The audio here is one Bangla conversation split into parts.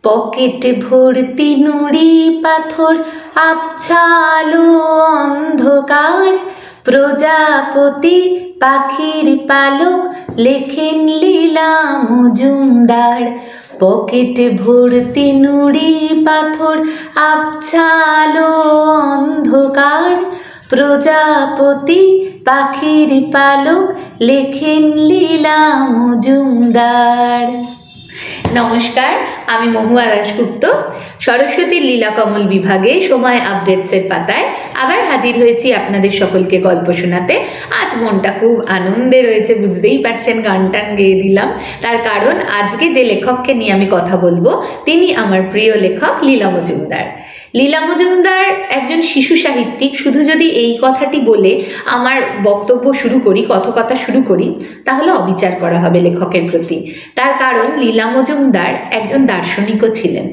পকেট ভর্তি নুড়ি পাথর, আবছালো অন্ধকার। প্রজাপতি পাখির পালক, লেখেন লীলা মজুমদার। পকেট ভর্তি নুড়ি পাথর, আবছালো অন্ধকার। প্রজাপতি পাখির পালক, লেখেন লীলা মজুমদার। নমস্কার, আমি মহুয়া দাশগুপ্ত। সরস্বতীর লীলাকমল বিভাগে সময় আপডেটসের পাতায় আবার হাজির হয়েছি আপনাদের সকলকে গল্প শোনাতে। আজ মনটা খুব আনন্দে রয়েছে, বুঝতেই পারছেন, গান টান গেয়ে দিলাম। তার কারণ আজকে যে লেখককে নিয়ে আমি কথা বলবো তিনি আমার প্রিয় লেখক লীলা মজুমদার। লীলা মজুমদার একজন শিশু সাহিত্যিক। শুধু যদি এই কথাটি বলে আমার বক্তব্য শুরু করি, কথকতা শুরু করি, তাহলে অবিচার করা হবে লেখকের প্রতি। তার কারণ লীলা মজুমদার একজন দার্শনিকও ছিলেন।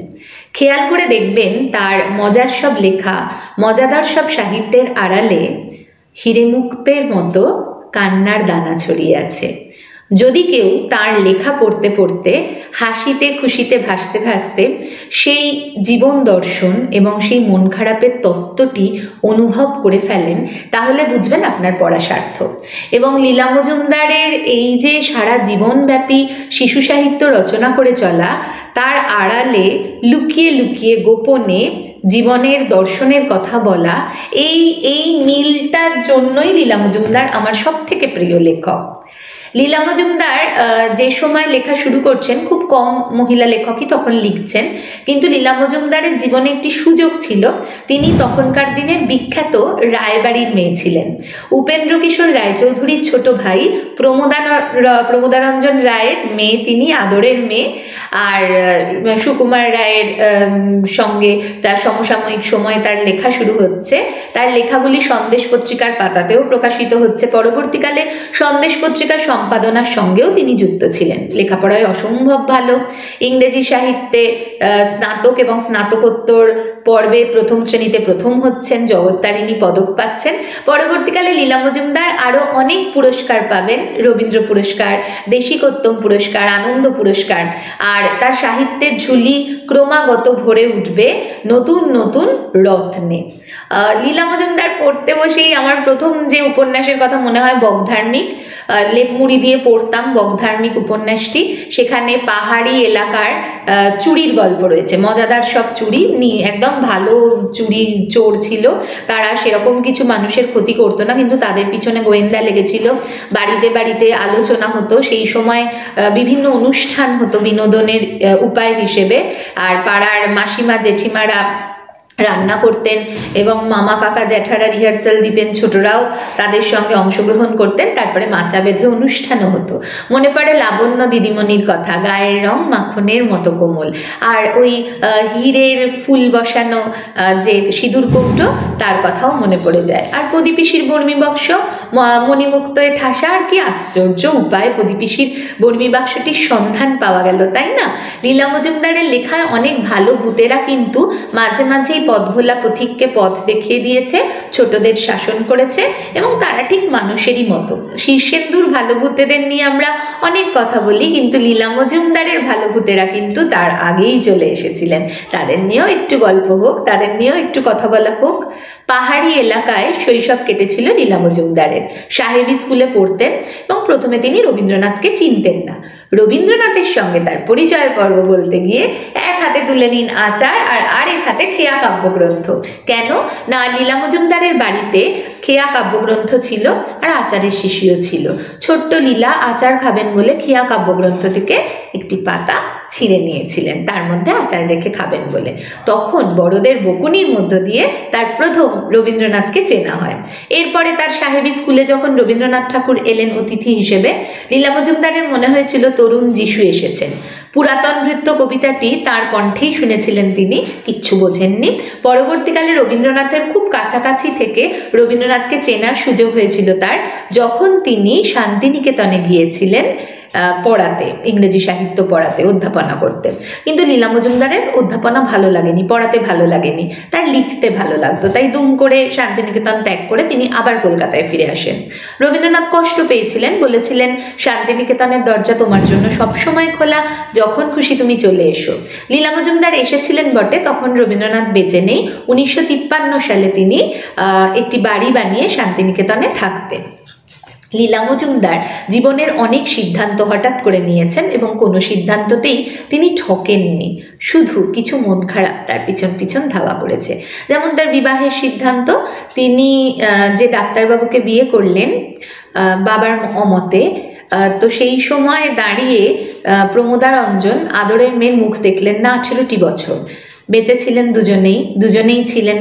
খেয়াল করে দেখবেন তার মজার সব লেখা, মজাদার সব সাহিত্যের আড়ালে হিরেমুক্তের মতো কান্নার দানা ছড়িয়ে আছে। যদি কেউ তার লেখা পড়তে পড়তে হাসিতে খুশিতে ভাসতে ভাসতে সেই জীবন দর্শন এবং সেই মন খারাপের তত্ত্বটি অনুভব করে ফেলেন, তাহলে বুঝবেন আপনার পড়া সার্থক। এবং লীলা মজুমদারের এই যে সারা জীবনব্যাপী শিশু সাহিত্য রচনা করে চলা, তার আড়ালে লুকিয়ে লুকিয়ে গোপনে জীবনের দর্শনের কথা বলা, এই মিলটার জন্যই লীলা মজুমদার আমার সব থেকে প্রিয় লেখক। লীলা মজুমদার যে সময় লেখা শুরু করছেন, খুব কম মহিলা লেখকই তখন লিখছেন, কিন্তু লীলা মজুমদারের জীবনে একটি সুযোগ ছিল। তিনি তখনকার দিনের বিখ্যাত রায়বাড়ির মেয়ে ছিলেন। উপেন্দ্র কিশোর রায়চৌধুরীর ছোট ভাই প্রমোদারঞ্জন রায়ের মেয়ে তিনি, আদরের মেয়ে। আর সুকুমার রায়ের সঙ্গে তার সমসাময়িক সময়ে তার লেখা শুরু হচ্ছে। তার লেখাগুলি সন্দেশ পত্রিকার পাতাতেও প্রকাশিত হচ্ছে। পরবর্তীকালে সন্দেশ পত্রিকার সম্পাদনার সঙ্গেও তিনি যুক্ত ছিলেন। লেখাপড়ায় অসম্ভব ভালো। ইংরেজি সাহিত্যে স্নাতক এবং স্নাতকোত্তর পর্বে প্রথম শ্রেণীতে প্রথম হচ্ছেন, জগত্তারিণী পদক পাচ্ছেন। পরবর্তীকালে লীলা মজুমদার আরও অনেক পুরস্কার পাবেন, রবীন্দ্র পুরস্কার, দেশিকোত্তম পুরস্কার, আনন্দ পুরস্কার। আর তার সাহিত্যের ঝুলি ক্রমাগত ভরে উঠবে নতুন নতুন রত্নে। লীলা মজুমদার পড়তে বসেই আমার প্রথম যে উপন্যাসের কথা মনে হয় বকধার্মিক। লেপমুড়ি দিয়ে পড়তাম বকধার্মিক উপন্যাসটি। সেখানে পাহাড়ি এলাকার চুরির গল্প রয়েছে, মজাদার সব চুরি নিয়ে। একদম ভালো চুরি চোর ছিল তারা, সেরকম কিছু মানুষের ক্ষতি করতো না, কিন্তু তাদের পিছনে গোয়েন্দা লেগেছিল। বাড়িতে বাড়িতে আলোচনা হতো, সেই সময় বিভিন্ন অনুষ্ঠান হতো বিনোদনের উপায় হিসেবে। আর পাড়ার মাসিমা জেঠিমারা রান্না করতেন এবং মামা কাকা জ্যাঠারা রিহার্সাল দিতেন, ছোটরাও তাদের সঙ্গে অংশগ্রহণ করতেন। তারপরে মাচা বেঁধে অনুষ্ঠানও হতো। মনে পড়ে লাবণ্য দিদিমণির কথা, গায়ের রং মাখনের মতো কোমল। আর ওই হীরের ফুল বসানো যে সিঁদুর কৌটো, তার কথাও মনে পড়ে যায়। আর প্রদীপিসির বর্মী বাক্স, মণিমুক্তয়ে ঠাসা। আর কি আশ্চর্য উপায় প্রদীপিসির বর্মী বাক্সটির সন্ধান পাওয়া গেল, তাই না? লীলা মজুমদারের লেখায় অনেক ভালো ভূতেরা কিন্তু মাঝে মাঝেই পথভোলা পথিককে পথ দেখিয়ে দিয়েছে, ছোটদের শাসন করেছে, এবং তারা ঠিক মানুষেরই মতো। শীর্ষেন্দুর ভালো ভূতেদের নিয়ে আমরা অনেক কথা বলি, কিন্তু লীলা মজুমদারের ভালো ভূতেরা কিন্তু তার আগেই চলে এসেছিলেন। তাদের নিয়েও একটু গল্প হোক, তাদের নিয়েও একটু কথা বলা হোক। পাহাড়ি এলাকায় শৈশব কেটেছিল লীলা মজুমদারের। সাহেবী স্কুলে পড়তেন এবং প্রথমে তিনি রবীন্দ্রনাথকে চিনতেন না। রবীন্দ্রনাথের সঙ্গে তার পরিচয় পর্ব বলতে গিয়ে এক হাতে তুলে নিন আচার আর আরেক হাতে খেয়া কাব্যগ্রন্থ। কেন না, লীলা মজুমদারের বাড়িতে খেয়া কাব্যগ্রন্থ ছিল আর আচারের শিশিও ছিল। ছোট্ট লীলা আচার খাবেন বলে খেয়া কাব্যগ্রন্থ থেকে একটি পাতা ছিঁড়ে নিয়েছিলেন, তার মধ্যে আচার রেখে খাবেন বলে। তখন বড়দের বকুনির মধ্য দিয়ে তার প্রথম রবীন্দ্রনাথকে চেনা হয়। এরপরে তার সাহেবী স্কুলে যখন রবীন্দ্রনাথ ঠাকুর এলেন অতিথি হিসেবে, লীলা মজুমদারের মনে হয়েছিল তরুণ যিশু এসেছেন। পুরাতন ভৃত্য কবিতাটি তার কণ্ঠেই শুনেছিলেন তিনি, কিচ্ছু বোঝেননি। পরবর্তীকালে রবীন্দ্রনাথের খুব কাছাকাছি থেকে রবীন্দ্রনাথকে চেনার সুযোগ হয়েছিল তার, যখন তিনি শান্তিনিকেতনে গিয়েছিলেন পড়াতে, ইংরেজি সাহিত্য পড়াতে, অধ্যাপনা করতে। কিন্তু লীলা মজুমদারের অধ্যাপনা ভালো লাগেনি, পড়াতে ভালো লাগেনি, তার লিখতে ভালো লাগতো। তাই দুম করে শান্তিনিকেতন ত্যাগ করে তিনি আবার কলকাতায় ফিরে আসেন। রবীন্দ্রনাথ কষ্ট পেয়েছিলেন, বলেছিলেন শান্তিনিকেতনের দরজা তোমার জন্য সবসময় খোলা, যখন খুশি তুমি চলে এসো। লীলা মজুমদার এসেছিলেন বটে, তখন রবীন্দ্রনাথ বেঁচে নেই। 1953 সালে তিনি একটি বাড়ি বানিয়ে শান্তিনিকেতনে থাকতেন। লীলা মজুমদার জীবনের অনেক সিদ্ধান্ত হঠাৎ করে নিয়েছেন এবং কোনো সিদ্ধান্ততেই তিনি ঠকেননি, শুধু কিছু মন খারাপ তার পিছন পিছন ধাওয়া করেছে। যেমন তার বিবাহের সিদ্ধান্ত, তিনি যে ডাক্তারবাবুকে বিয়ে করলেন বাবার অমতে, তো সেই সময় দাঁড়িয়ে প্রমোদা রঞ্জন আদরের মেয়ের মুখ দেখলেন না। 18টি বছর বেঁচে ছিলেন দুজনেই ছিলেন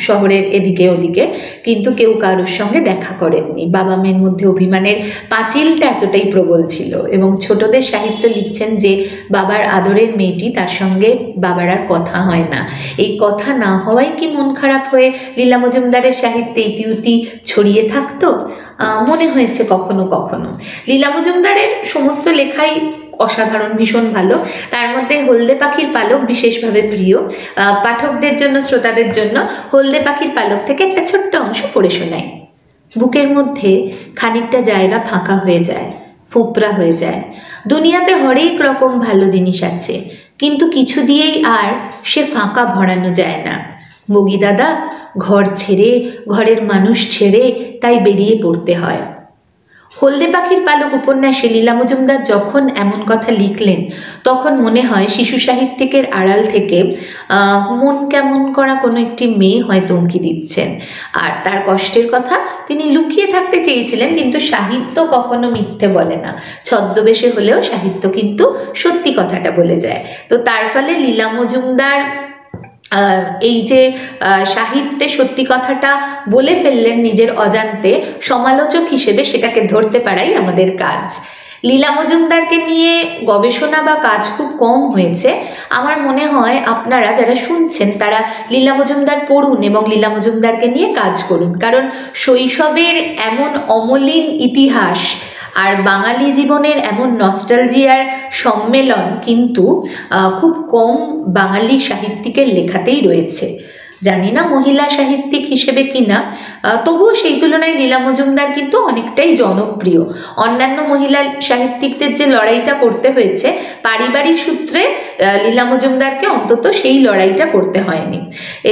শহরের এদিকে ওদিকে, কিন্তু কেউ কারোর সঙ্গে দেখা করেননি। বাবা মেয়ের মধ্যে অভিমানের পাঁচিলটা এতটাই প্রবল ছিল। এবং ছোটদের সাহিত্য লিখছেন যে বাবার আদরের মেয়েটি, তার সঙ্গে বাবার আর কথা হয় না। এই কথা না হওয়াই কি মন খারাপ হয়ে লীলা মজুমদারের সাহিত্যে ইতিউতি ছড়িয়ে থাকতো? মনে হয়েছে কখনো কখনো। লীলা মজুমদারের সমস্ত লেখাই অসাধারণ, ভীষণ ভালো। তার মধ্যে হলদে পাখির পালক বিশেষভাবে প্রিয়। পাঠকদের জন্য, শ্রোতাদের জন্য হলদে পাখির পালক থেকে একটা ছোট্ট অংশ পড়ে শোনাই। বুকের মধ্যে খানিকটা জায়গা ফাঁকা হয়ে যায়, ফোঁপরা হয়ে যায়। দুনিয়াতে হরেক রকম ভালো জিনিস আছে, কিন্তু কিছু দিয়েই আর সে ফাঁকা ভরানো যায় না। বগি দাদা, ঘর ছেড়ে, ঘরের মানুষ ছেড়ে তাই বেরিয়ে পড়তে হয়। হলদে পাখির পালক উপন্যাসে লীলা মজুমদার যখন এমন কথা লিখলেন, তখন মনে হয় শিশু সাহিত্যিকের আড়াল থেকে মন কেমন করা কোনো একটি মেয়ে হয়তো উঁকি দিচ্ছেন। আর তার কষ্টের কথা তিনি লুকিয়ে থাকতে চেয়েছিলেন, কিন্তু সাহিত্য কখনো মিথ্যে বলে না। ছদ্মবেশে হলেও সাহিত্য কিন্তু সত্যি কথাটা বলে যায়। তো তার ফলে লীলা মজুমদার এই যে সাহিত্যে সত্যি কথাটা বলে ফেললেন নিজের অজান্তে, সমালোচক হিসেবে সেটাকে ধরতে পারাই আমাদের কাজ। লীলা মজুমদারকে নিয়ে গবেষণা বা কাজ খুব কম হয়েছে। আমার মনে হয় আপনারা যারা শুনছেন তারা লীলা মজুমদার পড়ুন এবং লীলা মজুমদারকে নিয়ে কাজ করুন। কারণ শৈশবের এমন অমলিন ইতিহাস আর বাঙালি জীবনের এমন নস্টালজিয়ার সম্মেলন কিন্তু খুব কম বাঙালি সাহিত্যিকের লেখাতেই রয়েছে। জানি না মহিলা সাহিত্যিক হিসেবে কিনা, তবুও সেই তুলনায় লীলা মজুমদার কিন্তু অনেকটাই জনপ্রিয়। অন্যান্য মহিলা সাহিত্যিকদের যে লড়াইটা করতে হয়েছে পারিবারিক সূত্রে, লীলা মজুমদারকে অন্তত সেই লড়াইটা করতে হয়নি।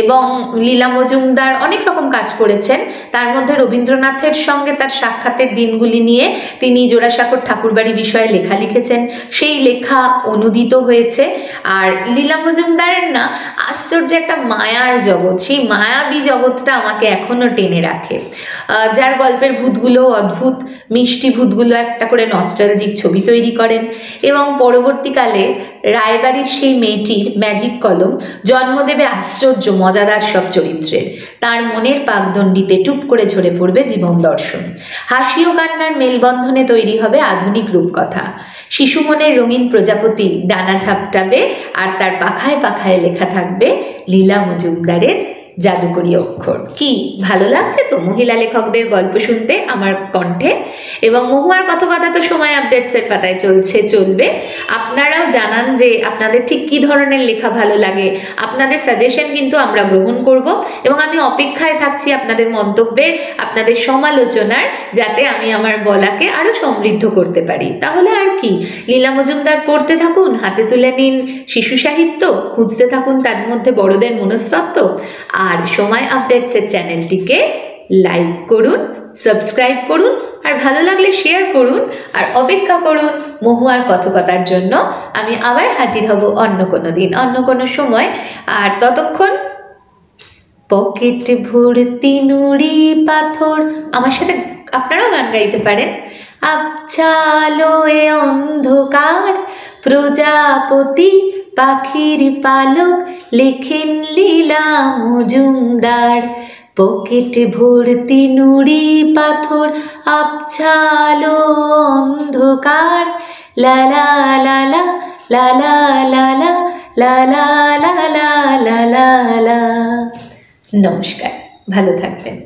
এবং লীলা মজুমদার অনেক রকম কাজ করেছেন, তার মধ্যে রবীন্দ্রনাথের সঙ্গে তার সাক্ষাতের দিনগুলি নিয়ে তিনি জোড়াসাঁকোর ঠাকুরবাড়ি বিষয়ে লেখা লিখেছেন, সেই লেখা অনুদিত হয়েছে। আর লীলা মজুমদারের না আশ্চর্য একটা মায়ার জগৎ, সেই মায়াবী জগৎটা আমাকে এখনো টেনে রাখে। যার গল্পের ভূতগুলো অদ্ভুত, মিষ্টি ভূতগুলো একটা করে নস্টালজিক ছবি তৈরি করেন। এবং পরবর্তীকালে রায়বাড়ির সেই মেয়েটির ম্যাজিক কলম জন্ম দেবে আশ্চর্য মজাদার সব চরিত্রের। তার মনের পাকদণ্ডিতে টুপ করে ঝরে পড়বে জীবন দর্শন। হাসি ও কান্নার মেলবন্ধনে তৈরি হবে আধুনিক রূপকথা। শিশু মনের রঙিন প্রজাপতি ডানা ঝাপটাবে, আর তার পাখায় পাখায় লেখা থাকবে লীলা মজুমদারের জাদুকরি অক্ষর। কি ভালো লাগছে তো মহিলা লেখকদের গল্প শুনতে আমার কণ্ঠে। এবং মহুয়ার কথা তো সময় আপডেটসের পাতায় চলবে। আপনারাও জানান যে আপনাদের ঠিক কী ধরনের লেখা ভালো লাগে। আপনাদের সাজেশন কিন্তু আমরা গ্রহণ করব এবং আমি অপেক্ষায় থাকছি আপনাদের মন্তব্যের, আপনাদের সমালোচনার, যাতে আমি আমার বলাকে আরও সমৃদ্ধ করতে পারি। তাহলে আর কি, লীলা মজুমদার পড়তে থাকুন, হাতে তুলে নিন শিশু সাহিত্য, খুঁজতে থাকুন তার মধ্যে বড়দের মনস্তত্ত্ব। আর সময় আপডেটসের চ্যানেলটিকে লাইক করুন, সাবস্ক্রাইব করুন, আর ভালো লাগলে শেয়ার করুন, আর অপেক্ষা করুন মহুয়ার কথকতার জন্য। আমি আবার হাজির হব অন্য কোনো দিন, অন্য কোনো সময়। আর ততক্ষণ পকেট ভর্তি নুড়ি পাথর, আমার সাথে আপনারাও গান গাইতে পারেন। আবছালো এ অন্ধকার, প্রজাপতি পাখির পালক, লেখেন লীলা মজুমদার। পকেট ভর্তি নুড়ি পাথর, আবছালো অন্ধকার, লা লা লা লা লা লা লা লা লা লা লা লা লা লা লা। নমস্কার, ভালো থাকবেন।